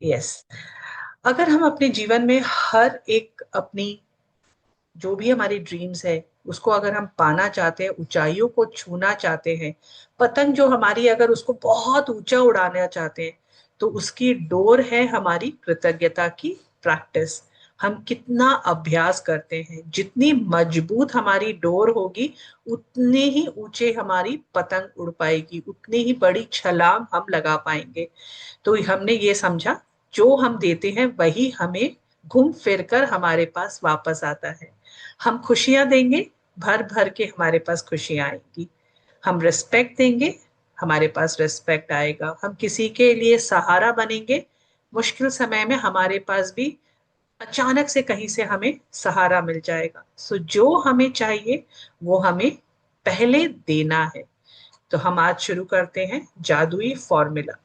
Yes. अगर हम अपने जीवन में हर एक अपनी जो भी हमारी ड्रीम्स है उसको अगर हम पाना चाहते हैं, ऊंचाइयों को छूना चाहते हैं, पतंग जो हमारी अगर उसको बहुत ऊंचा उड़ाना चाहते हैं, तो उसकी डोर है हमारी कृतज्ञता की प्रैक्टिस। हम कितना अभ्यास करते हैं, जितनी मजबूत हमारी डोर होगी उतने ही ऊंचे हमारी पतंग उड़ पाएगी, उतनी ही बड़ी छलांग हम लगा पाएंगे। तो हमने ये समझा, जो हम देते हैं वही हमें घूम फिर कर हमारे पास वापस आता है। हम खुशियां देंगे, भर भर के हमारे पास खुशियां आएंगी। हम रिस्पेक्ट देंगे, हमारे पास रिस्पेक्ट आएगा। हम किसी के लिए सहारा बनेंगे, मुश्किल समय में हमारे पास भी अचानक से कहीं से हमें सहारा मिल जाएगा। सो जो हमें चाहिए वो हमें पहले देना है। तो हम आज शुरू करते हैं जादुई फॉर्मूला।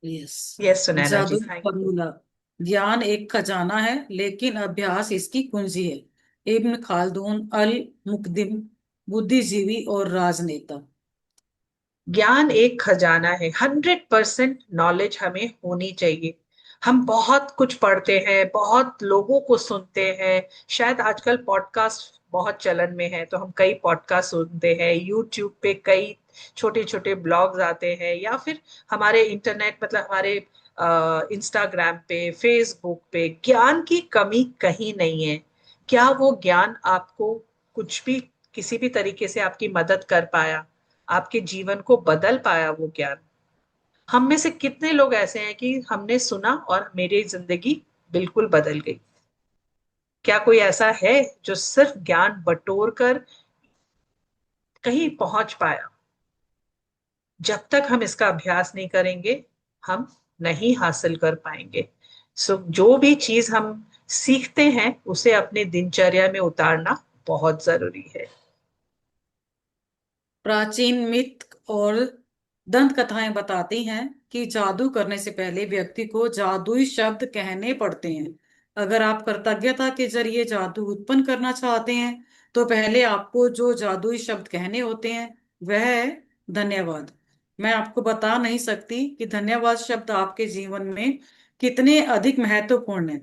यस। यस सुनैना जी, जादुई थैंक यू। फॉर्मूला। ज्ञान एक खजाना है, लेकिन अभ्यास इसकी कुंजी है। इब्न खालदून अल मुकदिम, बुद्धिजीवी और राजनेता। ज्ञान एक खजाना है, 100% नॉलेज हमें होनी चाहिए। हम बहुत कुछ पढ़ते हैं, बहुत लोगों को सुनते हैं। शायद आजकल पॉडकास्ट बहुत चलन में है, तो हम कई पॉडकास्ट सुनते हैं। यूट्यूब पे कई छोटे छोटे ब्लॉग्स आते हैं, या फिर हमारे इंटरनेट मतलब हमारे इंस्टाग्राम पे, फेसबुक पे ज्ञान की कमी कहीं नहीं है। क्या वो ज्ञान आपको कुछ भी, किसी भी तरीके से आपकी मदद कर पाया, आपके जीवन को बदल पाया वो ज्ञान? हम में से कितने लोग ऐसे हैं कि हमने सुना और मेरी जिंदगी बिल्कुल बदल गई? क्या कोई ऐसा है जो सिर्फ ज्ञान बटोर कर कहीं पहुंच पाया? जब तक हम इसका अभ्यास नहीं करेंगे, हम नहीं हासिल कर पाएंगे। सो जो भी चीज हम सीखते हैं उसे अपने दिनचर्या में उतारना बहुत जरूरी है। प्राचीन मिथ और दंत कथाएं बताती हैं कि जादू करने से पहले व्यक्ति को जादुई शब्द कहने पड़ते हैं। अगर आप कृतज्ञता के जरिए जादू उत्पन्न करना चाहते हैं, तो पहले आपको जो जादुई शब्द कहने होते हैं वह है धन्यवाद। मैं आपको बता नहीं सकती कि धन्यवाद शब्द आपके जीवन में कितने अधिक महत्वपूर्ण है।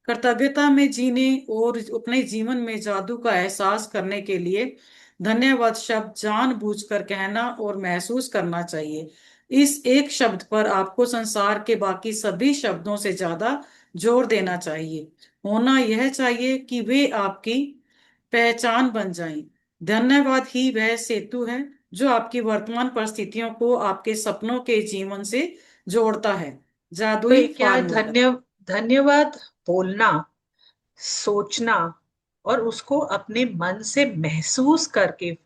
कृतज्ञता में जीने और अपने जीवन में जादू का एहसास करने के लिए धन्यवाद शब्द जानबूझकर कहना और महसूस करना चाहिए। इस एक शब्द पर आपको संसार के बाकी सभी शब्दों से ज्यादा जोर देना चाहिए। होना यह चाहिए कि वे आपकी पहचान बन जाएं। धन्यवाद ही वह सेतु है जो आपकी वर्तमान परिस्थितियों को आपके सपनों के जीवन से जोड़ता है। तो जादुई ये क्या है? फार्मूला। धन्यवाद बोलना, सोचना, और उसको अपने मन से महसूस करके,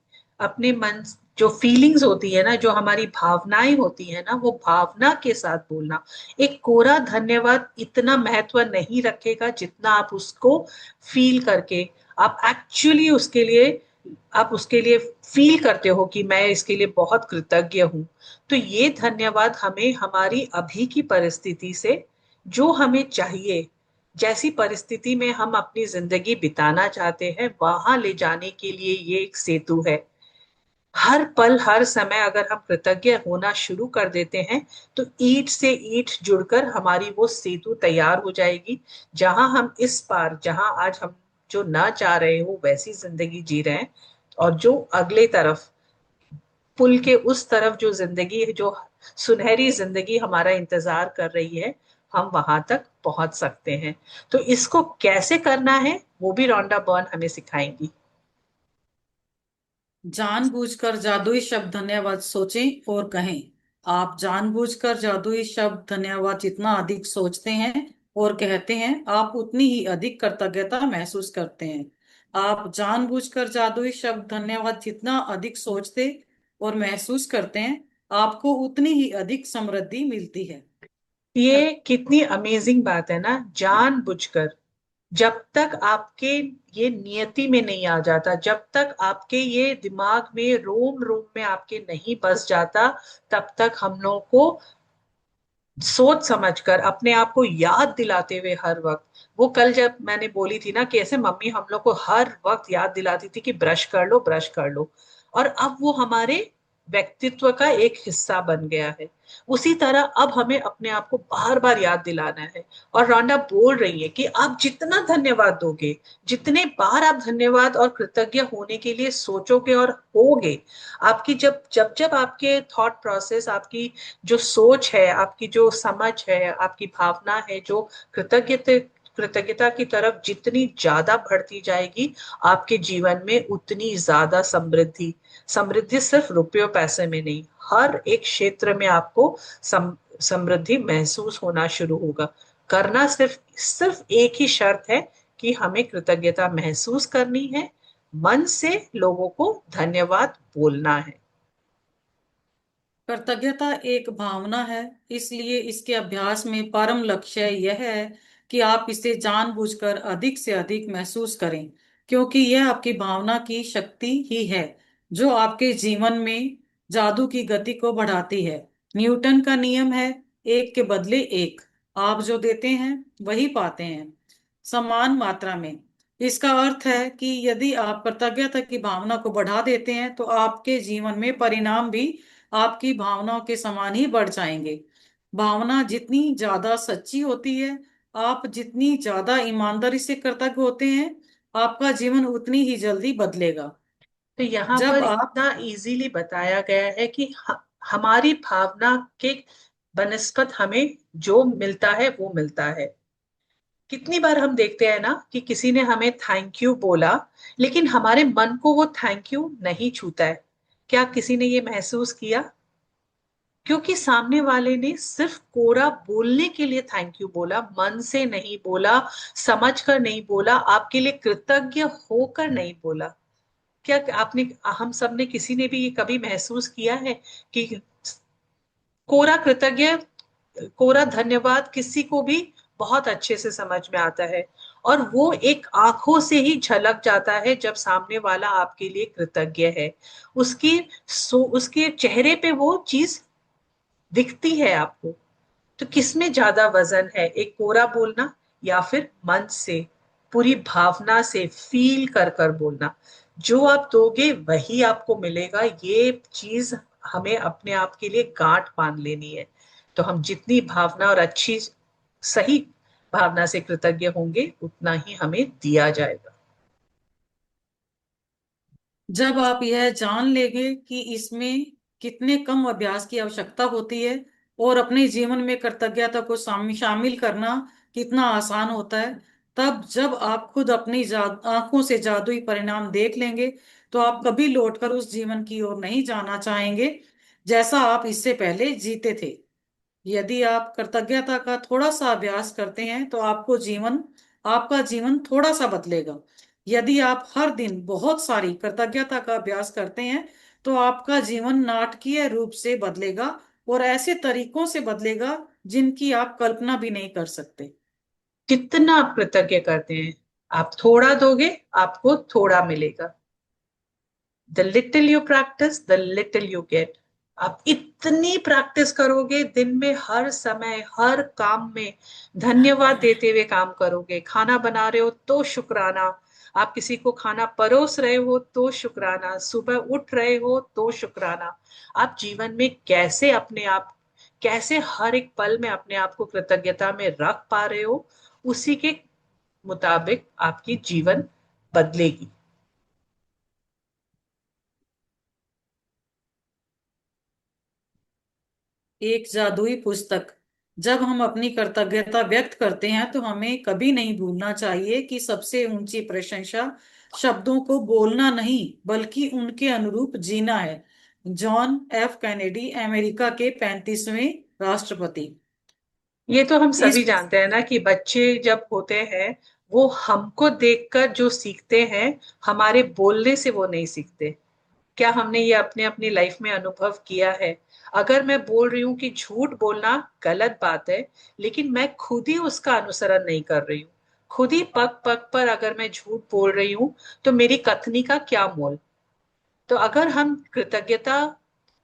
अपने मन, जो फीलिंग्स होती है ना, जो हमारी भावनाएं होती है ना, वो भावना के साथ बोलना। एक कोरा धन्यवाद इतना महत्व नहीं रखेगा जितना आप उसको फील करके, आप एक्चुअली उसके लिए, आप उसके लिए फील करते हो कि मैं इसके लिए बहुत कृतज्ञ हूं। तो ये धन्यवाद हमें हमारी अभी की परिस्थिति से, जो हमें चाहिए, जैसी परिस्थिति में हम अपनी जिंदगी बिताना चाहते हैं, वहां ले जाने के लिए ये एक सेतु है। हर पल हर समय अगर हम कृतज्ञ होना शुरू कर देते हैं, तो ईंट से ईंट जुड़कर हमारी वो सेतु तैयार हो जाएगी। जहां हम इस पार, जहां आज हम जो ना चाह रहे हो वैसी जिंदगी जी रहे हैं, और जो अगले तरफ, पुल के उस तरफ जो जिंदगी है, जो सुनहरी जिंदगी हमारा इंतजार कर रही है, हम वहां तक पहुंच सकते हैं। तो इसको कैसे करना है वो भी रोंडा बर्न हमें सिखाएंगी। जानबूझकर जादुई शब्द धन्यवाद सोचें और कहें। आप जानबूझकर जादुई शब्द धन्यवाद जितना अधिक सोचते हैं और कहते हैं, आप उतनी ही अधिक कृतज्ञता महसूस करते हैं। आप जानबूझकर जादुई शब्द धन्यवाद जितना अधिक सोचते और महसूस करते हैं, आपको उतनी ही अधिक समृद्धि मिलती है। ये कितनी अमेजिंग बात है ना, जानबूझकर। जब तक आपके ये नियति में नहीं आ जाता, जब तक आपके ये दिमाग में, रोम रोम में आपके नहीं बस जाता, तब तक हम लोगों को सोच समझकर, अपने आप को याद दिलाते हुए हर वक्त, वो कल जब मैंने बोली थी ना कि ऐसे मम्मी हम लोग को हर वक्त याद दिलाती थी कि ब्रश कर लो, ब्रश कर लो, और अब वो हमारे व्यक्तित्व का एक हिस्सा बन गया है। उसी तरह अब हमें अपने आप को बार बार याद दिलाना है। और रॉन्डा बोल रही है कि आप जितना धन्यवाद दोगे, जितने बार आप धन्यवाद और कृतज्ञ होने के लिए सोचोगे और होगे, आपकी जब जब जब आपके थॉट प्रोसेस, आपकी जो सोच है, आपकी जो समझ है, आपकी भावना है, जो कृतज्ञता कृतज्ञता की तरफ जितनी ज्यादा बढ़ती जाएगी, आपके जीवन में उतनी ज्यादा समृद्धि, समृद्धि सिर्फ रुपयों पैसे में नहीं, हर एक क्षेत्र में आपको समृद्धि महसूस होना शुरू होगा। करना सिर्फ सिर्फ एक ही शर्त है कि हमें कृतज्ञता महसूस करनी है, मन से लोगों को धन्यवाद बोलना है। कृतज्ञता एक भावना है, इसलिए इसके अभ्यास में परम लक्ष्य यह है कि आप इसे जानबूझकर अधिक से अधिक महसूस करें, क्योंकि यह आपकी भावना की शक्ति ही है जो आपके जीवन में जादू की गति को बढ़ाती है। न्यूटन का नियम है, एक के बदले एक। आप जो देते हैं वही पाते हैं, समान मात्रा में। इसका अर्थ है कि यदि आप कृतज्ञता की भावना को बढ़ा देते हैं तो आपके जीवन में परिणाम भी आपकी भावनाओं के समान ही बढ़ जाएंगे। भावना जितनी ज्यादा सच्ची होती है, आप जितनी ज्यादा ईमानदारी से कृतज्ञ होते हैं, आपका जीवन उतनी ही जल्दी बदलेगा। तो यहाँ जब पर आप इतना इजीली बताया गया है कि हमारी भावना के बनस्पत हमें जो मिलता है वो मिलता है। कितनी बार हम देखते हैं ना कि किसी ने हमें थैंक यू बोला, लेकिन हमारे मन को वो थैंक यू नहीं छूता है। क्या किसी ने ये महसूस किया? क्योंकि सामने वाले ने सिर्फ कोरा बोलने के लिए थैंक यू बोला, मन से नहीं बोला, समझ कर नहीं बोला, आपके लिए कृतज्ञ होकर नहीं बोला। क्या आपने, हम सब ने, किसी ने भी ये कभी महसूस किया है कि कोरा कृतज्ञ, कोरा धन्यवाद किसी को भी बहुत अच्छे से समझ में आता है, और वो एक आंखों से ही झलक जाता है जब सामने वाला आपके लिए कृतज्ञ है। उसकी उसके चेहरे पे वो चीज दिखती है आपको। तो किसमें ज्यादा वजन है, एक कोरा बोलना या फिर मन से, पूरी भावना से फील कर कर बोलना? जो आप दोगे वही आपको मिलेगा, ये चीज हमें अपने आप के लिए गांठ बांध लेनी है। तो हम जितनी भावना और अच्छी, सही भावना से कृतज्ञ होंगे, उतना ही हमें दिया जाएगा। जब आप यह जान लेंगे कि इसमें कितने कम अभ्यास की आवश्यकता होती है और अपने जीवन में कृतज्ञता को शामिल करना कितना आसान होता है, तब जब आप खुद अपनी आंखों से जादुई परिणाम देख लेंगे, तो आप कभी लौटकर उस जीवन की ओर नहीं जाना चाहेंगे जैसा आप इससे पहले जीते थे। यदि आप कृतज्ञता का थोड़ा सा अभ्यास करते हैं तो आपका जीवन थोड़ा सा बदलेगा। यदि आप हर दिन बहुत सारी कृतज्ञता का अभ्यास करते हैं तो आपका जीवन नाटकीय रूप से बदलेगा, और ऐसे तरीकों से बदलेगा जिनकी आप कल्पना भी नहीं कर सकते। कितना आप कृतज्ञ करते हैं, आप थोड़ा दोगे, आपको थोड़ा मिलेगा। The little you practice the little you get. आप इतनी प्रैक्टिस करोगे, दिन में हर समय हर काम में धन्यवाद देते हुए काम करोगे। खाना बना रहे हो तो शुक्राना, आप किसी को खाना परोस रहे हो तो शुक्राना, सुबह उठ रहे हो तो शुक्राना। आप जीवन में कैसे अपने आप, कैसे हर एक पल में अपने आप को कृतज्ञता में रख पा रहे हो, उसी के मुताबिक आपकी जीवन बदलेगी। एक जादुई पुस्तक। जब हम अपनी कृतज्ञता व्यक्त करते हैं तो हमें कभी नहीं भूलना चाहिए कि सबसे ऊंची प्रशंसा शब्दों को बोलना नहीं बल्कि उनके अनुरूप जीना है। जॉन एफ कैनेडी, अमेरिका के 35वें राष्ट्रपति। ये तो हम सभी इस जानते हैं ना कि बच्चे जब होते हैं, वो हमको देखकर जो सीखते हैं, हमारे बोलने से वो नहीं सीखते। क्या हमने ये अपने अपनी लाइफ में अनुभव किया है? अगर मैं बोल रही हूँ कि झूठ बोलना गलत बात है, लेकिन मैं खुद ही उसका अनुसरण नहीं कर रही हूँ, खुद ही पग पग पर अगर मैं झूठ बोल रही हूँ, तो मेरी कथनी का क्या मोल? तो अगर हम कृतज्ञता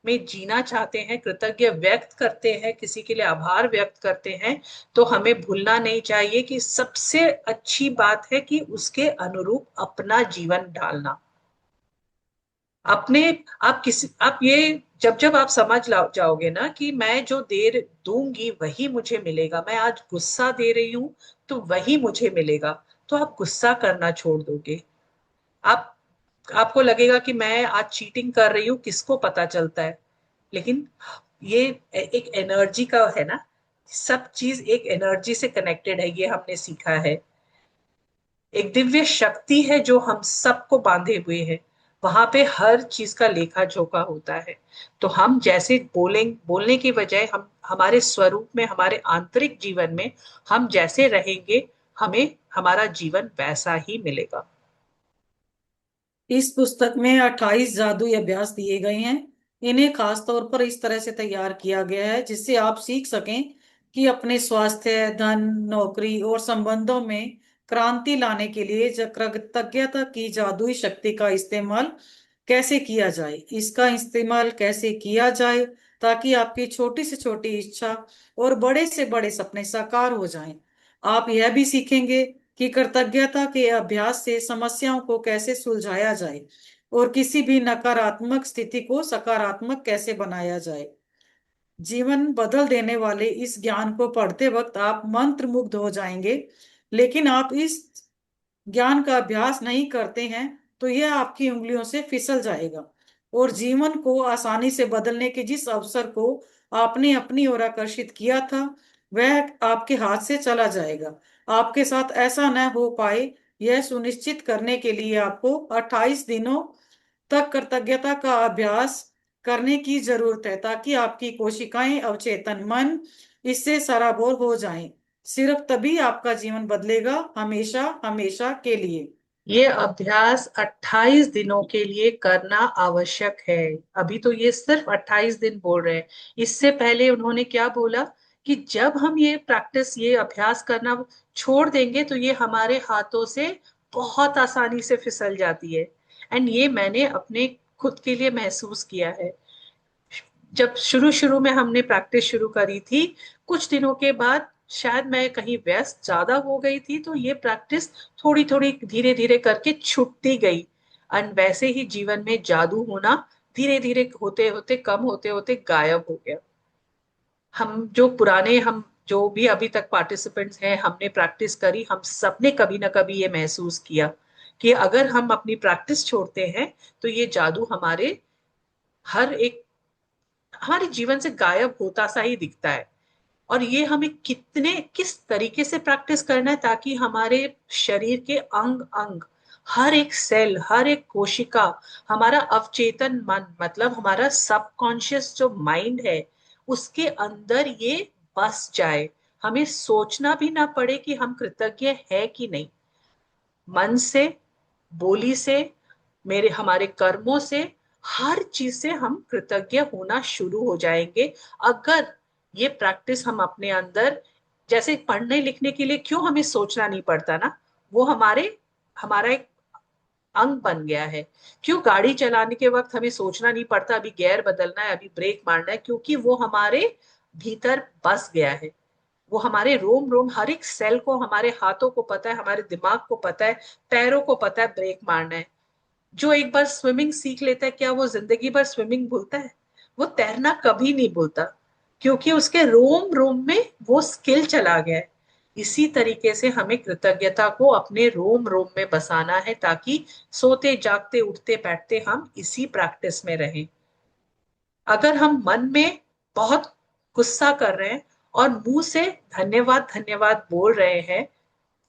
में जीना चाहते हैं, कृतज्ञ व्यक्त करते हैं, किसी के लिए आभार व्यक्त करते हैं, तो हमें भूलना नहीं चाहिए कि सबसे अच्छी बात है कि उसके अनुरूप अपना जीवन ढालना। अपने, आप ये जब जब आप समझ जाओगे ना कि मैं जो देर दूंगी वही मुझे मिलेगा, मैं आज गुस्सा दे रही हूं तो वही मुझे मिलेगा, तो आप गुस्सा करना छोड़ दोगे। आप आपको लगेगा कि मैं आज चीटिंग कर रही हूँ, किसको पता चलता है। लेकिन ये एक एनर्जी का है ना, सब चीज एक एनर्जी से कनेक्टेड है, ये हमने सीखा है। एक दिव्य शक्ति है जो हम सबको बांधे हुए है, वहां पे हर चीज का लेखा जोखा होता है। तो हम जैसे बोलने की बजाय हम हमारे स्वरूप में, हमारे आंतरिक जीवन में हम जैसे रहेंगे, हमें हमारा जीवन वैसा ही मिलेगा। इस पुस्तक में 28 जादुई अभ्यास दिए गए हैं। इन्हें खास तौर पर इस तरह से तैयार किया गया है जिससे आप सीख सकें कि अपने स्वास्थ्य, धन, नौकरी और संबंधों में क्रांति लाने के लिए कृतज्ञता की जादुई शक्ति का इस्तेमाल कैसे किया जाए। इसका इस्तेमाल कैसे किया जाए ताकि आपकी छोटी से छोटी इच्छा और बड़े से बड़े सपने साकार हो जाएं। आप यह भी सीखेंगे कि कृतज्ञता के अभ्यास से समस्याओं को कैसे सुलझाया जाए और किसी भी नकारात्मक स्थिति को सकारात्मक कैसे बनाया जाए। जीवन बदल देने वाले इस ज्ञान को पढ़ते वक्त आप मंत्र मुग्ध हो जाएंगे। लेकिन आप इस ज्ञान का अभ्यास नहीं करते हैं तो यह आपकी उंगलियों से फिसल जाएगा और जीवन को आसानी से बदलने के जिस अवसर को आपने अपनी ओर आकर्षित किया था वह आपके हाथ से चला जाएगा। आपके साथ ऐसा न हो पाए, यह सुनिश्चित करने के लिए आपको 28 दिनों तक कृतज्ञता का अभ्यास करने की जरूरत है ताकि आपकी कोशिकाएं, अवचेतन मन इससे सराबोर हो जाएं। सिर्फ तभी आपका जीवन बदलेगा, हमेशा हमेशा के लिए। ये अभ्यास 28 दिनों के लिए करना आवश्यक है। अभी तो ये सिर्फ 28 दिन बोल रहे हैं। इससे पहले उन्होंने क्या बोला कि जब हम ये प्रैक्टिस, ये अभ्यास करना छोड़ देंगे तो ये हमारे हाथों से बहुत आसानी से फिसल जाती है। एंड ये मैंने अपने खुद के लिए महसूस किया है। जब शुरू शुरू में हमने प्रैक्टिस शुरू करी थी, कुछ दिनों के बाद शायद मैं कहीं व्यस्त ज्यादा हो गई थी, तो ये प्रैक्टिस थोड़ी थोड़ी धीरे धीरे करके छुटती गई। एंड वैसे ही जीवन में जादू होना धीरे धीरे होते होते, कम होते होते गायब हो गया। हम जो भी अभी तक पार्टिसिपेंट्स हैं, हमने प्रैक्टिस करी, हम सबने कभी ना कभी ये महसूस किया कि अगर हम अपनी प्रैक्टिस छोड़ते हैं तो ये जादू हर एक हमारे जीवन से गायब होता सा ही दिखता है। और ये हमें किस तरीके से प्रैक्टिस करना है ताकि हमारे शरीर के अंग अंग, हर एक सेल, हर एक कोशिका, हमारा अवचेतन मन, मतलब हमारा सबकॉन्शियस जो माइंड है, उसके अंदर ये बस जाए। हमें सोचना भी ना पड़े कि हम कृतज्ञ है कि नहीं। मन से, बोली से, मेरे हमारे कर्मों से, हर चीज से हम कृतज्ञ होना शुरू हो जाएंगे। अगर ये प्रैक्टिस हम अपने अंदर, जैसे पढ़ने लिखने के लिए क्यों हमें सोचना नहीं पड़ता ना, वो हमारा एक अंग बन गया है। क्यों गाड़ी चलाने के वक्त हमें सोचना नहीं पड़ता अभी गियर बदलना है, अभी ब्रेक मारना है, क्योंकि वो हमारे भीतर बस गया है। वो हमारे रोम रोम, हर एक सेल को, हमारे हाथों को पता है, हमारे दिमाग को पता है, पैरों को पता है ब्रेक मारना है। जो एक बार स्विमिंग सीख लेता है, क्या वो जिंदगी भर स्विमिंग भूलता है? वो तैरना कभी नहीं भूलता, क्योंकि उसके रोम रोम में वो स्किल चला गया है। इसी तरीके से हमें कृतज्ञता को अपने रोम रोम में बसाना है ताकि सोते जागते उठते बैठते हम इसी प्रैक्टिस में रहें। अगर हम मन में बहुत गुस्सा कर रहे हैं और मुंह से धन्यवाद धन्यवाद बोल रहे हैं,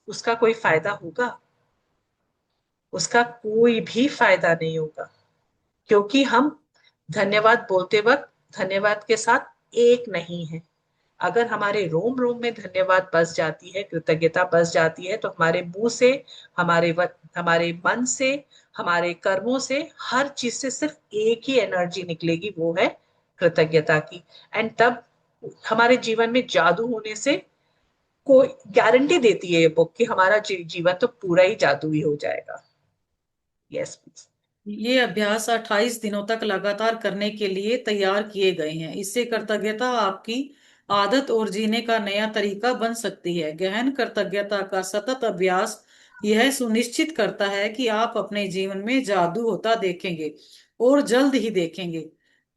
उसका कोई फायदा होगा? उसका कोई भी फायदा नहीं होगा, क्योंकि हम धन्यवाद बोलते वक्त धन्यवाद के साथ एक नहीं है। अगर हमारे रोम रोम में धन्यवाद बस जाती है, कृतज्ञता बस जाती है, तो हमारे मुंह से, हमारे मन से, हमारे कर्मों से, हर चीज से सिर्फ एक ही एनर्जी निकलेगी, वो है कृतज्ञता की। एंड तब हमारे जीवन में जादू होने से कोई गारंटी देती है ये बुक कि हमारा जीवन तो पूरा ही जादू ही हो जाएगा। Yes please. ये अभ्यास 28 दिनों तक लगातार करने के लिए तैयार किए गए हैं। इससे कृतज्ञता आपकी आदत और जीने का नया तरीका बन सकती है। गहन कृतज्ञता का सतत अभ्यास यह सुनिश्चित करता है कि आप अपने जीवन में जादू होता देखेंगे और जल्द ही देखेंगे।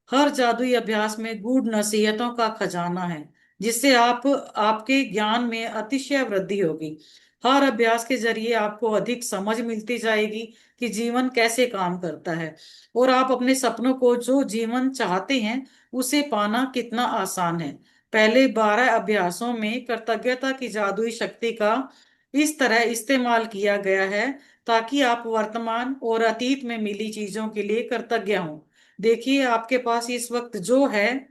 हर जादुई अभ्यास में गूढ़ नसीहतों का खजाना है, जिससे आप आपके ज्ञान में अतिशय वृद्धि होगी। हर अभ्यास के जरिए आपको अधिक समझ मिलती जाएगी कि जीवन कैसे काम करता है, और आप अपने सपनों को, जो जीवन चाहते हैं, उसे पाना कितना आसान है। पहले 12 अभ्यासों में कृतज्ञता की जादुई शक्ति का इस तरह इस्तेमाल किया गया है ताकि आप वर्तमान और अतीत में मिली चीजों के लिए कृतज्ञ हों। देखिए, आपके पास इस वक्त जो है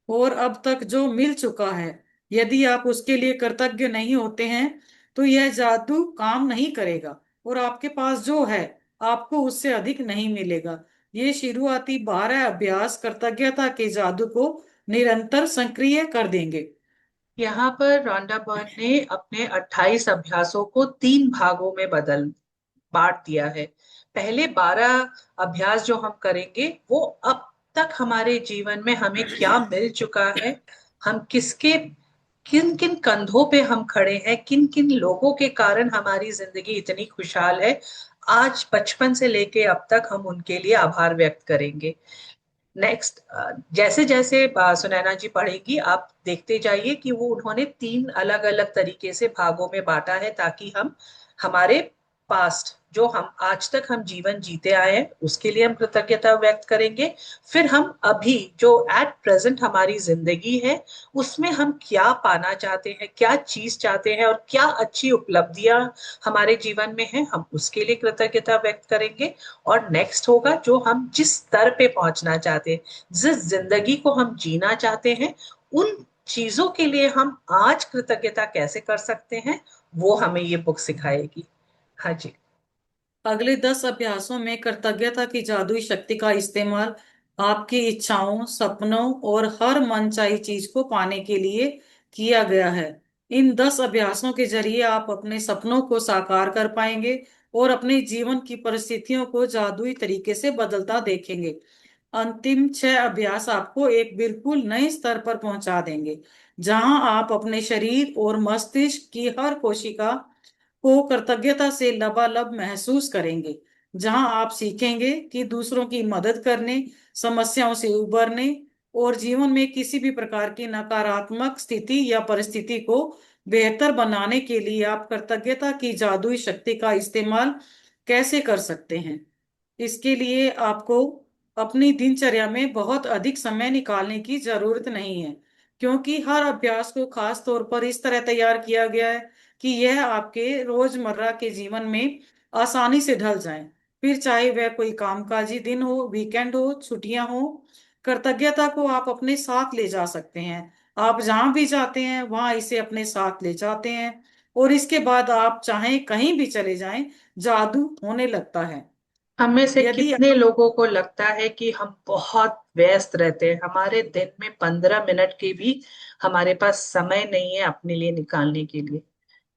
और अब तक जो मिल चुका है, यदि आप उसके लिए कृतज्ञ नहीं होते हैं तो यह जादू काम नहीं करेगा, और आपके पास जो है आपको उससे अधिक नहीं मिलेगा। ये शुरुआती 12 अभ्यास कृतज्ञता के जादू को निरंतर सक्रिय कर देंगे। यहाँ पर रोंडा बर्न ने अपने 28 अभ्यासों को 3 भागों में बदल बांट दिया है। पहले 12 अभ्यास जो हम करेंगे वो अब तक हमारे जीवन में हमें क्या मिल चुका है, हम किसके किन किन कंधों पे हम खड़े हैं, किन किन लोगों के कारण हमारी जिंदगी इतनी खुशहाल है, आज बचपन से लेके अब तक हम उनके लिए आभार व्यक्त करेंगे। नेक्स्ट, जैसे जैसे सुनैना जी पढ़ेगी आप देखते जाइए कि वो उन्होंने 3 अलग अलग तरीके से भागों में बांटा है, ताकि हम हमारे पास्ट जो हम आज तक हम जीवन जीते आए हैं उसके लिए हम कृतज्ञता व्यक्त करेंगे। फिर हम अभी जो एट प्रेजेंट हमारी जिंदगी है उसमें हम क्या पाना चाहते हैं, क्या चीज चाहते हैं और क्या अच्छी उपलब्धियां हमारे जीवन में हैं, हम उसके लिए कृतज्ञता व्यक्त करेंगे। और नेक्स्ट होगा जो हम जिस स्तर पे पहुंचना चाहते हैं, जिस जिंदगी को हम जीना चाहते हैं, उन चीजों के लिए हम आज कृतज्ञता कैसे कर सकते हैं, वो हमें ये बुक सिखाएगी। हाँ जी। अगले 10 अभ्यासों में कृतज्ञता की जादुई शक्ति का इस्तेमाल आपकी इच्छाओं, सपनों और हर मनचाही चीज को पाने के लिए किया गया है। इन 10 अभ्यासों के जरिए आप अपने सपनों को साकार कर पाएंगे और अपने जीवन की परिस्थितियों को जादुई तरीके से बदलता देखेंगे। अंतिम 6 अभ्यास आपको एक बिल्कुल नए स्तर पर पहुंचा देंगे, जहां आप अपने शरीर और मस्तिष्क की हर कोशिका को कृतज्ञता से लबालब महसूस करेंगे, जहां आप सीखेंगे कि दूसरों की मदद करने, समस्याओं से उबरने और जीवन में किसी भी प्रकार की नकारात्मक स्थिति या परिस्थिति को बेहतर बनाने के लिए आप कृतज्ञता की जादुई शक्ति का इस्तेमाल कैसे कर सकते हैं। इसके लिए आपको अपनी दिनचर्या में बहुत अधिक समय निकालने की जरूरत नहीं है, क्योंकि हर अभ्यास को खास तौर पर इस तरह तैयार किया गया है कि यह आपके रोजमर्रा के जीवन में आसानी से ढल जाए। फिर चाहे वह कोई कामकाजी दिन हो, वीकेंड हो, छुट्टियां हो, कृतज्ञता को आप अपने साथ ले जा सकते हैं। आप जहां भी जाते हैं वहां इसे अपने साथ ले जाते हैं, और इसके बाद आप चाहें कहीं भी चले जाएं, जादू होने लगता है। हम में से यदि कितने लोगों को लगता है कि हम बहुत व्यस्त रहते हैं, हमारे दिन में 15 मिनट के भी हमारे पास समय नहीं है अपने लिए निकालने के लिए?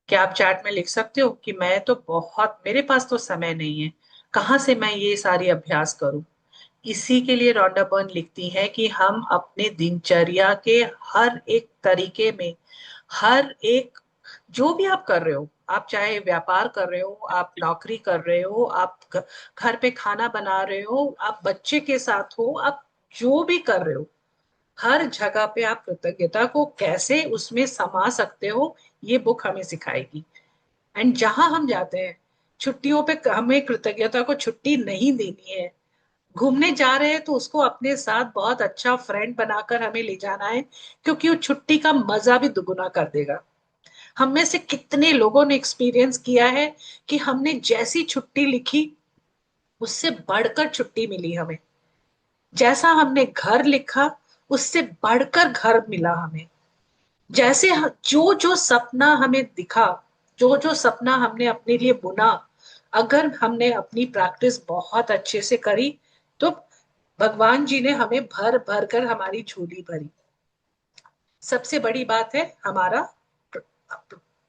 क्या आप चैट में लिख सकते हो कि मैं तो बहुत, मेरे पास तो समय नहीं है, कहाँ से मैं ये सारी अभ्यास करूं? इसी के लिए रॉन्डा बर्न लिखती हैं कि हम अपने दिनचर्या के हर एक तरीके में, हर एक, जो भी आप कर रहे हो, आप चाहे व्यापार कर रहे हो, आप नौकरी कर रहे हो, आप घर पे खाना बना रहे हो, आप बच्चे के साथ हो, आप जो भी कर रहे हो, हर जगह पे आप कृतज्ञता को कैसे उसमें समा सकते हो, ये बुक हमें सिखाएगी। एंड जहां हम जाते हैं, छुट्टियों पे हमें कृतज्ञता को छुट्टी नहीं देनी है। घूमने जा रहे हैं तो उसको अपने साथ बहुत अच्छा फ्रेंड बनाकर हमें ले जाना है, क्योंकि वो छुट्टी का मजा भी दुगुना कर देगा। हम में से कितने लोगों ने एक्सपीरियंस किया है कि हमने जैसी छुट्टी लिखी उससे बढ़कर छुट्टी मिली हमें, जैसा हमने घर लिखा उससे बढ़कर घर मिला हमें, जैसे जो जो सपना हमें दिखा, जो जो सपना हमने अपने लिए बुना, अगर हमने अपनी प्रैक्टिस बहुत अच्छे से करी तो भगवान जी ने हमें भर भर कर हमारी झोली भरी। सबसे बड़ी बात है हमारा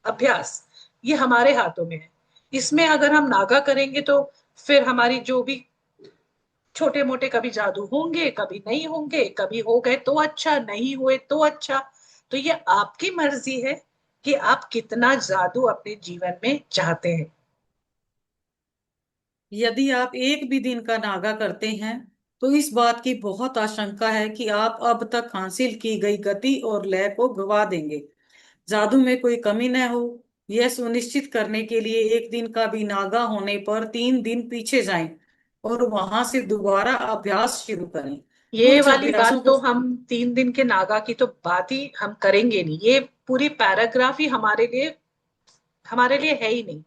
अभ्यास, ये हमारे हाथों में है। इसमें अगर हम नागा करेंगे तो फिर हमारी जो भी छोटे मोटे कभी जादू होंगे, कभी नहीं होंगे, कभी हो गए तो अच्छा, नहीं हुए तो अच्छा। तो ये आपकी मर्जी है कि आप कितना जादू अपने जीवन में चाहते हैं। यदि आप एक भी दिन का नागा करते हैं तो इस बात की बहुत आशंका है कि आप अब तक हासिल की गई गति और लय को गवा देंगे। जादू में कोई कमी न हो, यह सुनिश्चित करने के लिए एक दिन का भी नागा होने पर 3 दिन पीछे जाएं और वहां से दोबारा अभ्यास शुरू करें। ये कुछ वाली अभ्यासों बात को तो हम 3 दिन के नागा की तो बात ही हम करेंगे नहीं, ये पूरी पैराग्राफ ही हमारे लिए है ही नहीं।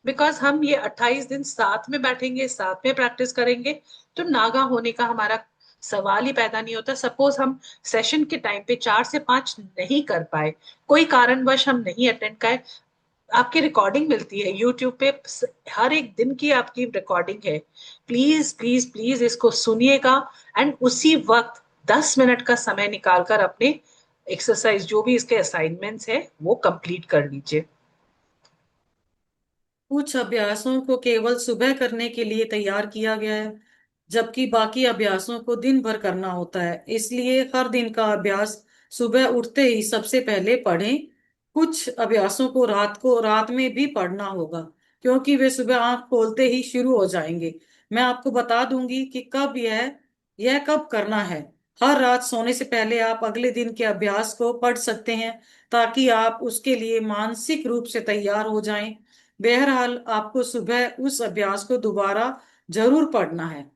बिकॉज हम ये 28 दिन साथ में बैठेंगे, साथ में प्रैक्टिस करेंगे, तो नागा होने का हमारा सवाल ही पैदा नहीं होता। सपोज हम सेशन के टाइम पे 4 से 5 नहीं कर पाए, कोई कारणवश हम नहीं अटेंड कर, आपकी रिकॉर्डिंग मिलती है यूट्यूब पे, हर एक दिन की आपकी रिकॉर्डिंग है। प्लीज प्लीज प्लीज इसको सुनिएगा, एंड उसी वक्त 10 मिनट का समय निकालकर अपने एक्सरसाइज जो भी इसके असाइनमेंट्स है वो कंप्लीट कर लीजिए। कुछ अभ्यासों को केवल सुबह करने के लिए तैयार किया गया है, जबकि बाकी अभ्यासों को दिन भर करना होता है। इसलिए हर दिन का अभ्यास सुबह उठते ही सबसे पहले पढ़ें। कुछ अभ्यासों को रात में भी पढ़ना होगा, क्योंकि वे सुबह आंख खोलते ही शुरू हो जाएंगे। मैं आपको बता दूंगी कि कब यह कब करना है। हर रात सोने से पहले आप अगले दिन के अभ्यास को पढ़ सकते हैं, ताकि आप उसके लिए मानसिक रूप से तैयार हो जाएं। बहरहाल, आपको सुबह उस अभ्यास को दोबारा जरूर पढ़ना है।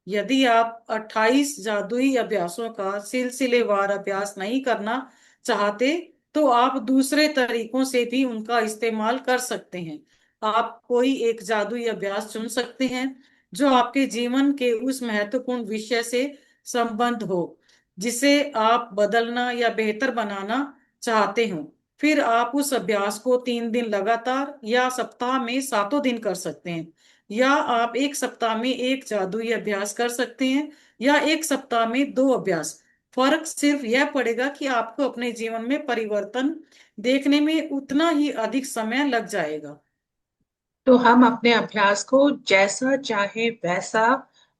यदि आप 28 जादुई अभ्यासों का सिलसिलेवार अभ्यास नहीं करना चाहते, तो आप दूसरे तरीकों से भी उनका इस्तेमाल कर सकते हैं। आप कोई एक जादुई अभ्यास चुन सकते हैं जो आपके जीवन के उस महत्वपूर्ण विषय से संबंध हो, जिसे आप बदलना या बेहतर बनाना चाहते हो। फिर आप उस अभ्यास को 3 दिन लगातार या सप्ताह में 7 दिन कर सकते हैं। या आप एक सप्ताह में एक जादुई अभ्यास कर सकते हैं, या एक सप्ताह में 2 अभ्यास। फर्क सिर्फ यह पड़ेगा कि आपको अपने जीवन में परिवर्तन देखने में उतना ही अधिक समय लग जाएगा। तो हम अपने अभ्यास को जैसा चाहे वैसा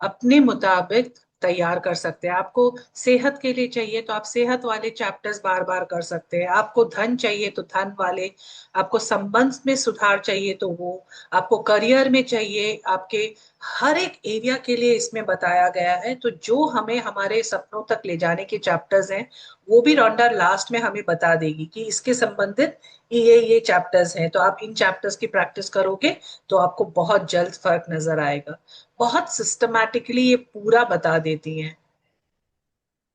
अपने मुताबिक तैयार कर सकते हैं। आपको सेहत के लिए चाहिए तो आप सेहत वाले चैप्टर्स बार बार कर सकते हैं, आपको धन चाहिए तो धन वाले, आपको संबंध में सुधार चाहिए तो वो, आपको करियर में चाहिए, आपके हर एक एरिया के लिए इसमें बताया गया है। तो जो हमें हमारे सपनों तक ले जाने के चैप्टर्स हैं वो भी रॉन्डा लास्ट में हमें बता देगी कि इसके संबंधित ये चैप्टर्स हैं, तो आप इन चैप्टर्स की प्रैक्टिस करोगे तो आपको बहुत जल्द फर्क नजर आएगा। बहुत सिस्टमैटिकली ये पूरा बता देती हैं।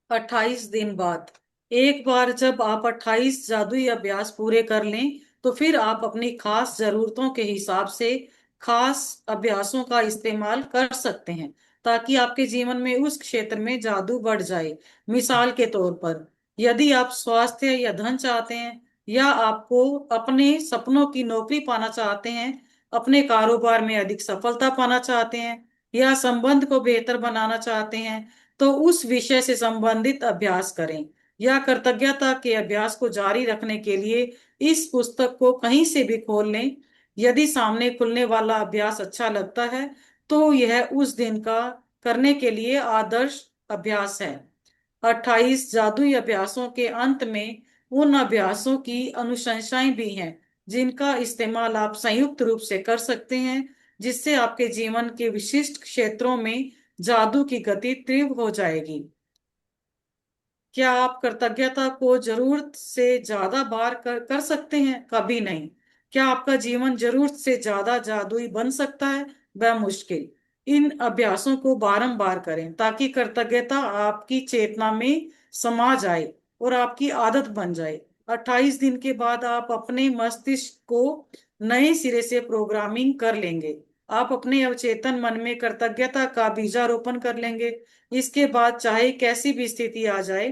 28 दिन बाद, एक बार जब आप 28 जादुई अभ्यास पूरे कर लें, तो फिर आप अपनी खास जरूरतों के हिसाब से खास अभ्यासों का इस्तेमाल कर सकते हैं, ताकि आपके जीवन में उस क्षेत्र में जादू बढ़ जाए। मिसाल के तौर पर, यदि आप स्वास्थ्य या धन चाहते हैं, या आपको अपने सपनों की नौकरी पाना चाहते हैं, अपने कारोबार में अधिक सफलता पाना चाहते हैं, या संबंध को बेहतर बनाना चाहते हैं, तो उस विषय से संबंधित अभ्यास करें। या कृतज्ञता के अभ्यास को जारी रखने के लिए इस पुस्तक को कहीं से भी खोल लें। यदि सामने खुलने वाला अभ्यास अच्छा लगता है, तो यह उस दिन का करने के लिए आदर्श अभ्यास है। 28 जादुई अभ्यासों के अंत में उन अभ्यासों की अनुशंसाएं भी हैं, जिनका इस्तेमाल आप संयुक्त रूप से कर सकते हैं, जिससे आपके जीवन के विशिष्ट क्षेत्रों में जादू की गति तीव्र हो जाएगी। क्या आप कृतज्ञता को जरूरत से ज्यादा बार कर सकते हैं? कभी नहीं। क्या आपका जीवन जरूरत से ज्यादा जादुई बन सकता है? मुश्किल। इन अभ्यासों को बारंबार करें, ताकि कृतज्ञता आपकी चेतना में समा जाए और आपकी आदत बन जाए। 28 दिन के बाद आप अपने मस्तिष्क को नए सिरे से प्रोग्रामिंग कर लेंगे। आप अपने अवचेतन मन में कृतज्ञता का बीजारोपण कर लेंगे। इसके बाद चाहे कैसी भी स्थिति आ जाए,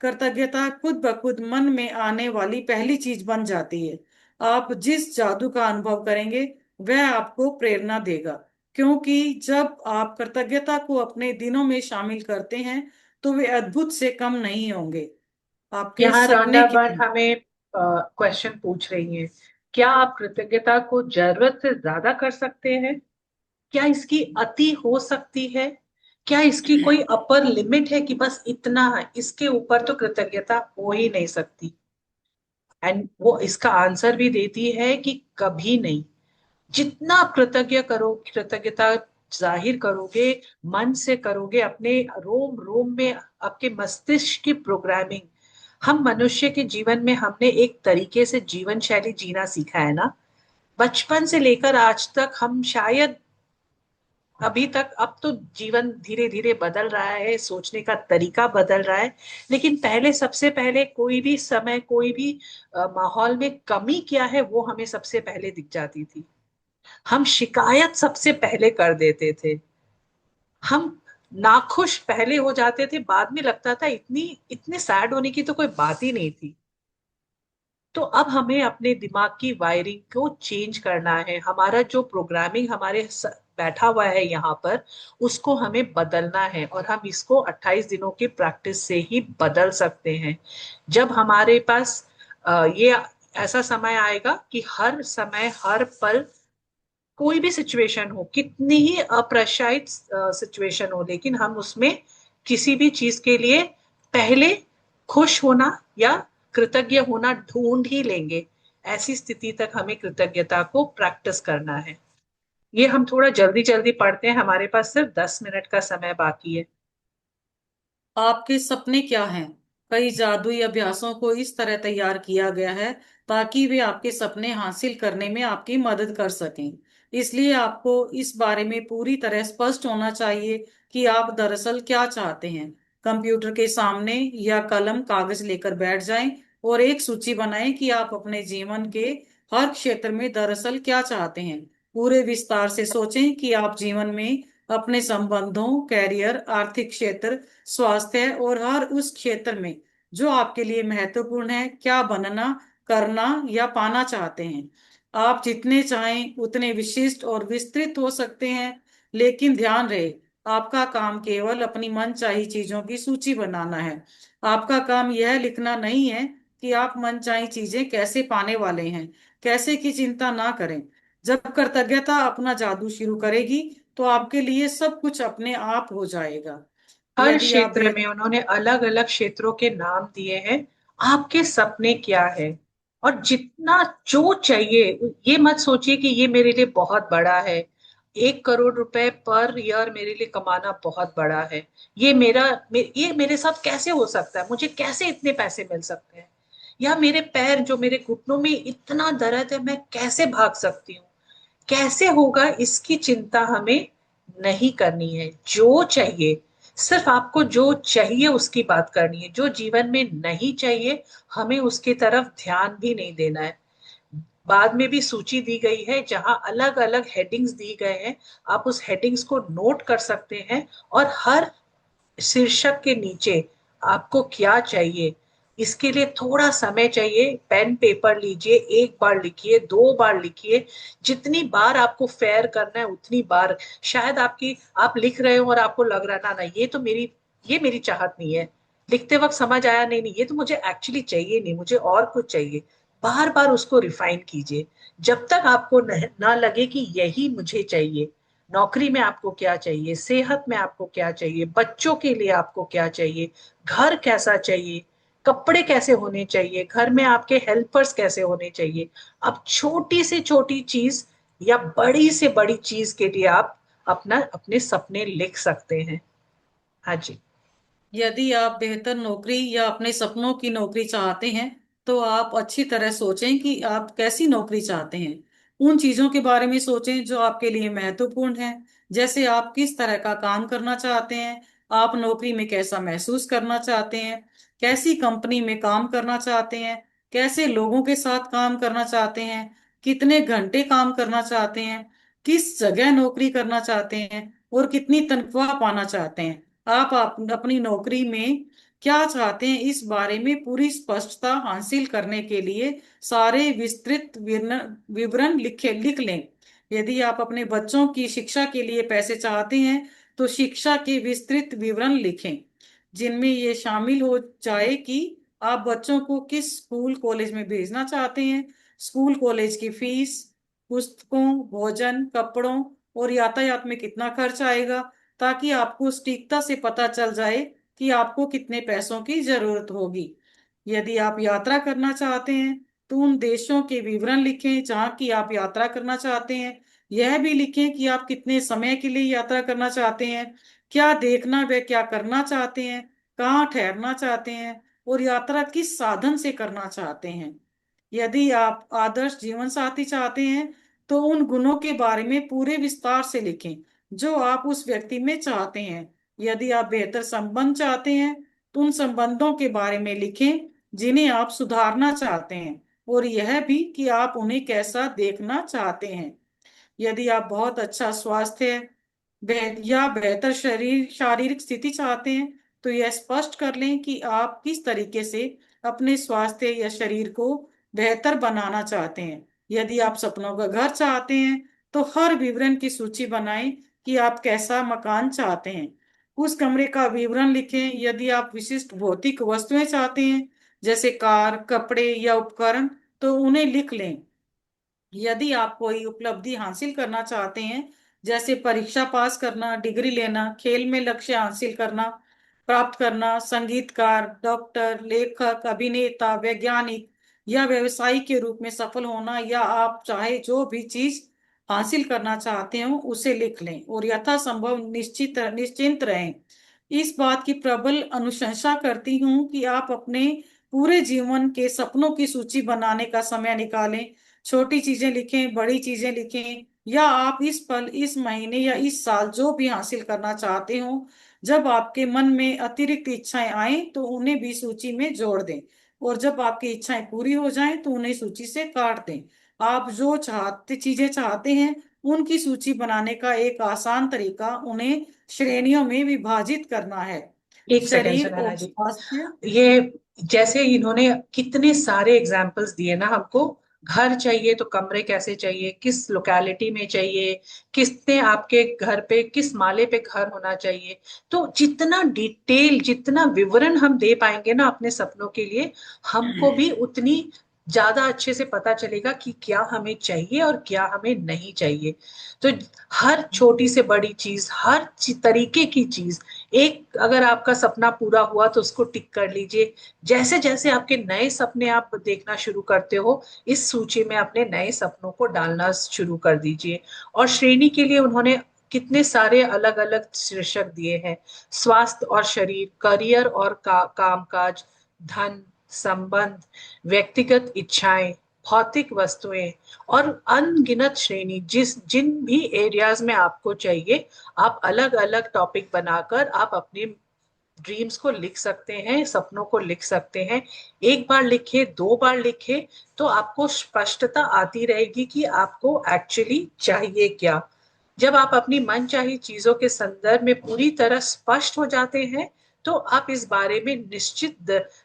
कृतज्ञता खुद ब खुद मन में आने वाली पहली चीज बन जाती है। आप जिस जादू का अनुभव करेंगे, वह आपको प्रेरणा देगा, क्योंकि जब आप कृतज्ञता को अपने दिनों में शामिल करते हैं, तो वे अद्भुत से कम नहीं होंगे। आपके यहाँ सपने रौंडा के बट हमें क्वेश्चन पूछ रही है, क्या आप कृतज्ञता को जरूरत से ज्यादा कर सकते हैं? क्या इसकी अति हो सकती है? क्या इसकी कोई अपर लिमिट है कि बस इतना है, इसके ऊपर तो कृतज्ञता हो ही नहीं सकती? एंड वो इसका आंसर भी देती है कि कभी नहीं। जितना आप कृतज्ञता जाहिर करोगे, मन से करोगे, अपने रोम रोम में, आपके मस्तिष्क की प्रोग्रामिंग। हम मनुष्य के जीवन में हमने एक तरीके से जीवन शैली जीना सीखा है ना, बचपन से लेकर आज तक। हम शायद अभी तक, अब तो जीवन धीरे धीरे बदल रहा है, सोचने का तरीका बदल रहा है, लेकिन पहले, सबसे पहले कोई भी समय, कोई भी माहौल में कमी क्या है वो हमें सबसे पहले दिख जाती थी। हम शिकायत सबसे पहले कर देते थे। हम नाखुश पहले हो जाते थे, बाद में लगता था इतनी इतने सैड होने की तो कोई बात ही नहीं थी। तो अब हमें अपने दिमाग की वायरिंग को चेंज करना है। हमारा जो प्रोग्रामिंग बैठा हुआ है यहाँ पर, उसको हमें बदलना है, और हम इसको 28 दिनों की प्रैक्टिस से ही बदल सकते हैं। जब हमारे पास ये ऐसा समय आएगा कि हर समय, हर पल, कोई भी सिचुएशन हो, कितनी ही अप्रत्याशित सिचुएशन हो, लेकिन हम उसमें किसी भी चीज के लिए पहले खुश होना या कृतज्ञ होना ढूंढ ही लेंगे। ऐसी स्थिति तक हमें कृतज्ञता को प्रैक्टिस करना है। ये हम थोड़ा जल्दी जल्दी पढ़ते हैं, हमारे पास सिर्फ 10 मिनट का समय बाकी है। आपके सपने क्या हैं? कई जादुई अभ्यासों को इस तरह तैयार किया गया है ताकि वे आपके सपने हासिल करने में आपकी मदद कर सकें। इसलिए आपको इस बारे में पूरी तरह स्पष्ट होना चाहिए कि आप दरअसल क्या चाहते हैं। कंप्यूटर के सामने या कलम कागज लेकर बैठ जाएं और एक सूची बनाएं कि आप अपने जीवन के हर क्षेत्र में दरअसल क्या चाहते हैं। पूरे विस्तार से सोचें कि आप जीवन में अपने संबंधों, कैरियर, आर्थिक क्षेत्र, स्वास्थ्य और हर उस क्षेत्र में जो आपके लिए महत्वपूर्ण है क्या बनना, करना या पाना चाहते हैं। आप जितने चाहें उतने विशिष्ट और विस्तृत हो सकते हैं, लेकिन ध्यान रहे, आपका काम केवल अपनी मनचाही चीजों की सूची बनाना है। आपका काम यह लिखना नहीं है कि आप मनचाही चीजें कैसे पाने वाले हैं। कैसे की चिंता ना करें। जब कृतज्ञता अपना जादू शुरू करेगी तो आपके लिए सब कुछ अपने आप हो जाएगा। हर यदि आप क्षेत्र में उन्होंने अलग अलग क्षेत्रों के नाम दिए हैं। आपके सपने क्या है, और जितना जो चाहिए, ये मत सोचिए कि ये मेरे लिए बहुत बड़ा है। 1 करोड़ रुपए पर ईयर मेरे लिए कमाना बहुत बड़ा है। ये मेरे साथ कैसे हो सकता है, मुझे कैसे इतने पैसे मिल सकते हैं, या मेरे पैर, जो मेरे घुटनों में इतना दर्द है, मैं कैसे भाग सकती हूँ, कैसे होगा, इसकी चिंता हमें नहीं करनी है। जो चाहिए, सिर्फ आपको जो चाहिए उसकी बात करनी है। जो जीवन में नहीं चाहिए, हमें उसकी तरफ ध्यान भी नहीं देना है। बाद में भी सूची दी गई है जहां अलग अलग हेडिंग्स दी गए हैं। आप उस हेडिंग्स को नोट कर सकते हैं, और हर शीर्षक के नीचे आपको क्या चाहिए, इसके लिए थोड़ा समय चाहिए। पेन पेपर लीजिए, एक बार लिखिए, 2 बार लिखिए, जितनी बार आपको फेयर करना है उतनी बार। शायद आप लिख रहे हो और आपको लग रहा ना ना, ये मेरी चाहत नहीं है। लिखते वक्त समझ आया, नहीं नहीं, ये तो मुझे एक्चुअली चाहिए नहीं, मुझे और कुछ चाहिए। बार बार उसको रिफाइन कीजिए, जब तक आपको ना लगे कि यही मुझे चाहिए। नौकरी में आपको क्या चाहिए, सेहत में आपको क्या चाहिए, बच्चों के लिए आपको क्या चाहिए, घर कैसा चाहिए, कपड़े कैसे होने चाहिए, घर में आपके हेल्पर्स कैसे होने चाहिए। अब छोटी से छोटी चीज या बड़ी से बड़ी चीज के लिए आप अपने सपने लिख सकते हैं। हाँ जी। यदि आप बेहतर नौकरी या अपने सपनों की नौकरी चाहते हैं तो आप अच्छी तरह सोचें कि आप कैसी नौकरी चाहते हैं। उन चीजों के बारे में सोचें जो आपके लिए महत्वपूर्ण है। जैसे आप किस तरह का काम करना चाहते हैं, आप नौकरी में कैसा महसूस करना चाहते हैं, कैसी कंपनी में काम करना चाहते हैं, कैसे लोगों के साथ काम करना चाहते हैं, कितने घंटे काम करना चाहते हैं, किस जगह नौकरी करना चाहते हैं और कितनी तनख्वाह पाना चाहते हैं। आप अपनी नौकरी में क्या चाहते हैं इस बारे में पूरी स्पष्टता हासिल करने के लिए सारे विस्तृत विवरण लिख लें। यदि आप अपने बच्चों की शिक्षा के लिए पैसे चाहते हैं तो शिक्षा के विस्तृत विवरण लिखें, जिनमें ये शामिल हो जाए कि आप बच्चों को किस स्कूल कॉलेज में भेजना चाहते हैं, स्कूल कॉलेज की फीस, पुस्तकों, भोजन, कपड़ों और यातायात में कितना खर्च आएगा, ताकि आपको सटीकता से पता चल जाए कि आपको कितने पैसों की जरूरत होगी। यदि आप यात्रा करना चाहते हैं तो उन देशों के विवरण लिखें जहाँ की आप यात्रा करना चाहते हैं, यह भी लिखें कि आप कितने समय के लिए यात्रा करना चाहते हैं, क्या देखना व क्या करना चाहते हैं, कहाँ ठहरना चाहते हैं, और यात्रा किस साधन से करना चाहते हैं। यदि आप आदर्श जीवन साथी चाहते हैं तो उन गुणों के बारे में पूरे विस्तार से लिखें जो आप उस व्यक्ति में चाहते हैं। यदि आप बेहतर संबंध चाहते हैं तो उन संबंधों के बारे में लिखें जिन्हें आप सुधारना चाहते हैं, और यह भी कि आप उन्हें कैसा देखना चाहते हैं। यदि आप बहुत अच्छा स्वास्थ्य या बेहतर शारीरिक स्थिति चाहते हैं तो यह स्पष्ट कर लें कि आप किस तरीके से अपने स्वास्थ्य या शरीर को बेहतर बनाना चाहते हैं। यदि आप सपनों का घर चाहते हैं तो हर विवरण की सूची बनाएं कि आप कैसा मकान चाहते हैं। उस कमरे का विवरण लिखें। यदि आप विशिष्ट भौतिक वस्तुएं चाहते हैं जैसे कार, कपड़े या उपकरण, तो उन्हें लिख लें। यदि आप कोई उपलब्धि हासिल करना चाहते हैं जैसे परीक्षा पास करना, डिग्री लेना, खेल में लक्ष्य हासिल करना, प्राप्त करना, संगीतकार, डॉक्टर, लेखक, अभिनेता, वैज्ञानिक या व्यवसायी के रूप में सफल होना, या आप चाहे जो भी चीज हासिल करना चाहते हो उसे लिख लें, और यथासंभव निश्चिंत रहें। इस बात की प्रबल अनुशंसा करती हूँ कि आप अपने पूरे जीवन के सपनों की सूची बनाने का समय निकालें। छोटी चीजें लिखें, बड़ी चीजें लिखें, या आप इस पल, इस महीने या इस साल जो भी हासिल करना चाहते हो, जब आपके मन में अतिरिक्त इच्छाएं आए तो उन्हें भी सूची में जोड़ दें, और जब आपकी इच्छाएं पूरी हो जाएं तो उन्हें सूची से काट दें। आप जो चीजें चाहते हैं उनकी सूची बनाने का एक आसान तरीका उन्हें श्रेणियों में विभाजित करना है। एक सेकंड शरीर सुनैना और जी, स्वास्थ्य। ये जैसे इन्होंने कितने सारे एग्जाम्पल्स दिए ना हमको। घर चाहिए तो कमरे कैसे चाहिए, किस लोकेलिटी में चाहिए, किसने आपके घर पे किस माले पे घर होना चाहिए। तो जितना डिटेल, जितना विवरण हम दे पाएंगे ना अपने सपनों के लिए, हमको भी उतनी ज्यादा अच्छे से पता चलेगा कि क्या हमें चाहिए और क्या हमें नहीं चाहिए। तो हर छोटी से बड़ी चीज, हर तरीके की चीज, एक अगर आपका सपना पूरा हुआ तो उसको टिक कर लीजिए। जैसे जैसे आपके नए सपने आप देखना शुरू करते हो, इस सूची में अपने नए सपनों को डालना शुरू कर दीजिए। और श्रेणी के लिए उन्होंने कितने सारे अलग अलग शीर्षक दिए हैं। स्वास्थ्य और शरीर, करियर और कामकाज, धन, संबंध, व्यक्तिगत इच्छाएं, भौतिक वस्तुएं, और अनगिनत श्रेणी। जिन भी एरियाज में आपको चाहिए, आप अलग अलग टॉपिक बनाकर आप अपने ड्रीम्स को लिख सकते हैं, सपनों को लिख सकते हैं। एक बार लिखे, दो बार लिखे, तो आपको स्पष्टता आती रहेगी कि आपको एक्चुअली चाहिए क्या। जब आप अपनी मनचाही चीजों के संदर्भ में पूरी तरह स्पष्ट हो जाते हैं, तो आप इस बारे में निश्चित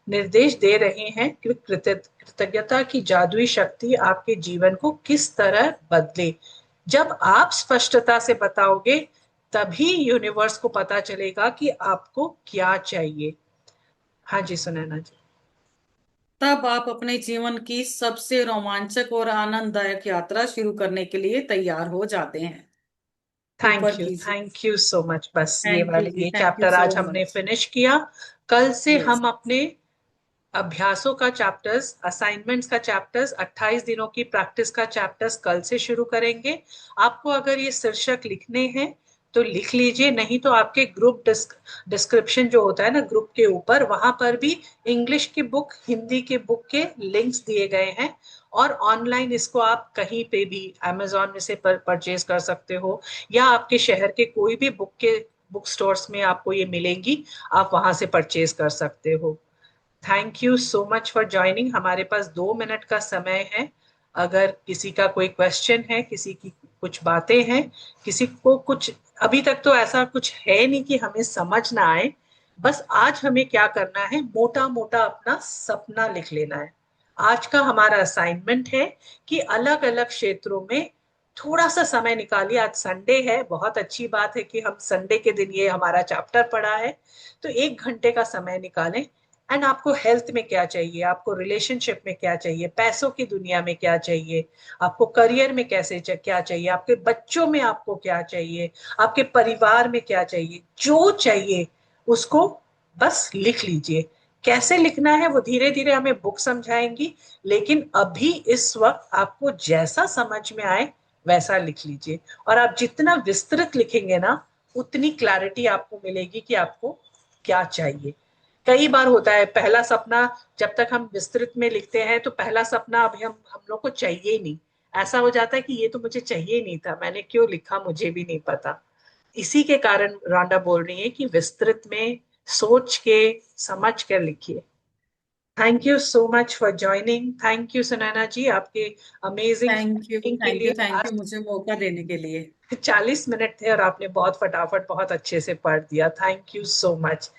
निर्देश दे रहे हैं कि कृतज्ञता की जादुई शक्ति आपके जीवन को किस तरह बदले। जब आप स्पष्टता से बताओगे, तभी यूनिवर्स को पता चलेगा कि आपको क्या चाहिए। हाँ जी सुनैना जी। तब आप अपने जीवन की सबसे रोमांचक और आनंददायक यात्रा शुरू करने के लिए तैयार हो जाते हैं। ऊपर कीजिए। Thank you so much. बस ये थैंक यू वाले जी, ये थैंक यू चैप्टर सो आज हमने मच। फिनिश किया। कल से यस। हम अपने अभ्यासों का चैप्टर्स, असाइनमेंट्स का चैप्टर्स, 28 दिनों की प्रैक्टिस का चैप्टर्स कल से शुरू करेंगे। आपको अगर ये शीर्षक लिखने हैं तो लिख लीजिए, नहीं तो आपके ग्रुप डिस्क्रिप्शन जो होता है ना ग्रुप के ऊपर, वहां पर भी इंग्लिश की बुक, हिंदी के बुक के लिंक्स दिए गए हैं। और ऑनलाइन इसको आप कहीं पे भी अमेजोन में से परचेज कर सकते हो, या आपके शहर के कोई भी बुक स्टोर्स में आपको ये मिलेंगी, आप वहां से परचेज कर सकते हो। Thank you so much for joining. हमारे पास 2 मिनट का समय है। अगर किसी का कोई क्वेश्चन है, किसी की कुछ बातें हैं, किसी को कुछ, अभी तक तो ऐसा कुछ है नहीं कि हमें समझ ना आए। बस आज हमें क्या करना है, मोटा मोटा अपना सपना लिख लेना है। आज का हमारा असाइनमेंट है कि अलग अलग क्षेत्रों में थोड़ा सा समय निकालिए। आज संडे है, बहुत अच्छी बात है कि हम संडे के दिन ये हमारा चैप्टर पढ़ा है। तो 1 घंटे का समय निकालें। एंड आपको हेल्थ में क्या चाहिए, आपको रिलेशनशिप में क्या चाहिए, पैसों की दुनिया में क्या चाहिए, आपको करियर में क्या चाहिए, आपके बच्चों में आपको क्या चाहिए, आपके परिवार में क्या चाहिए, जो चाहिए उसको बस लिख लीजिए। कैसे लिखना है वो धीरे धीरे हमें बुक समझाएंगी, लेकिन अभी इस वक्त आपको जैसा समझ में आए वैसा लिख लीजिए। और आप जितना विस्तृत लिखेंगे ना, उतनी क्लैरिटी आपको मिलेगी कि आपको क्या चाहिए। कई बार होता है पहला सपना, जब तक हम विस्तृत में लिखते हैं तो पहला सपना अभी हम लोग को चाहिए ही नहीं। ऐसा हो जाता है कि ये तो मुझे चाहिए ही नहीं था, मैंने क्यों लिखा मुझे भी नहीं पता। इसी के कारण रॉन्डा बोल रही है कि विस्तृत में सोच के समझ कर लिखिए। Thank you so much for joining. Thank you Sunaina ji, आपके अमेजिंग थैंक यू, के थैंक लिए। यू, थैंक यू आज मुझे मौका देने के लिए। 40 मिनट थे और आपने बहुत फटाफट बहुत अच्छे से पढ़ दिया। Thank you so much.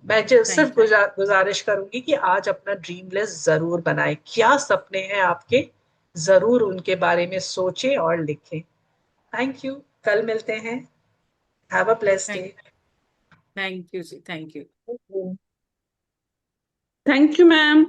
मैं सिर्फ थैंक यू। गुजारिश करूंगी कि आज अपना ड्रीम लिस्ट जरूर बनाएं। क्या सपने हैं आपके, जरूर उनके बारे में सोचें और लिखें। Thank you. कल मिलते हैं। Have a blessed thank thank you जी, thank you. Day. Thank you ma'am.